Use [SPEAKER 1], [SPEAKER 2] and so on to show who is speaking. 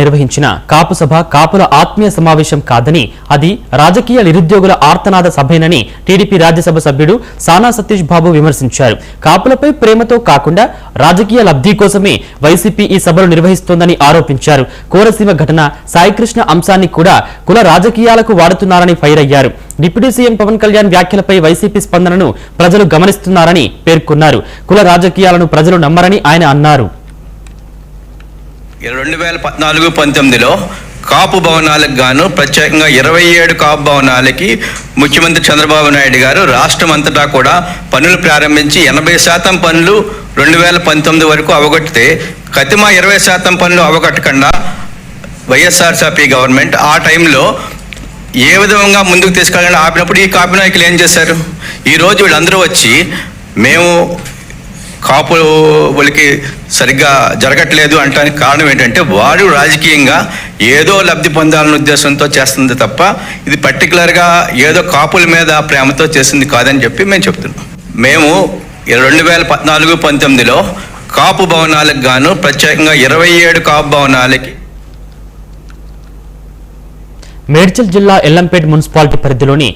[SPEAKER 1] నిర్వహించిన కాపు సభ కాపుల ఆత్మీయ సమావేశం కాదని అది రాజకీయ నిరుద్యోగుల ఆర్తనాద సభేనని టీడీపీ రాజ్యసభ సభ్యుడు సానా సతీష్ బాబు విమర్శించారు. కాపులపై ప్రేమతో కాకుండా రాజకీయ లబ్ధి కోసమే వైసీపీ ఈ సభలు నిర్వహిస్తోందని ఆరోపించారు. కోనసీమ ఘటన సాయికృష్ణ అంశాన్ని కూడా కుల రాజకీయాలకు వాడుతున్నారని ఫైర్ అయ్యారు. డిప్యూటీ సీఎం పవన్ కళ్యాణ్ వ్యాఖ్యలపై వైసీపీ స్పందనను ప్రజలు గమనిస్తున్నారని పేర్కొన్నారు. కుల రాజకీయాలను ప్రజలు నమ్మరని ఆయన అన్నారు.
[SPEAKER 2] 2014-19లో కాపు భవనాలకు గాను ప్రత్యేకంగా 27 కాపు భవనాలకి ముఖ్యమంత్రి చంద్రబాబు నాయుడు గారు రాష్ట్రం అంతటా కూడా పనులు ప్రారంభించి 80% పనులు 2019 వరకు అవగొట్టితే కతిమ 20% పనులు అవగొట్టకుండా వైఎస్ఆర్సీపీ గవర్నమెంట్ ఆ టైంలో ఏ విధంగా ముందుకు తీసుకెళ్ళాలని ఆపినప్పుడు ఈ కాపు నాయకులు ఏం చేశారు? ఈరోజు వీళ్ళందరూ వచ్చి మేము కాపులకి సరిగ్గా జరగట్లేదు అంటానికి కారణం ఏంటంటే వారు రాజకీయంగా ఏదో లబ్ధి పొందాలనే ఉద్దేశంతో చేస్తుంది తప్ప ఇది పర్టికులర్గా ఏదో కాపుల మీద ప్రేమతో చేసింది కాదని చెప్పి మేము చెప్తున్నాం. మేము 2014-19లో కాపు భవనాలకు గాను ప్రత్యేకంగా 27 కాపు భవనాలకి
[SPEAKER 1] మేడ్చల్ జిల్లా ఎల్లంపేట్ మున్సిపాలిటీ పరిధిలోని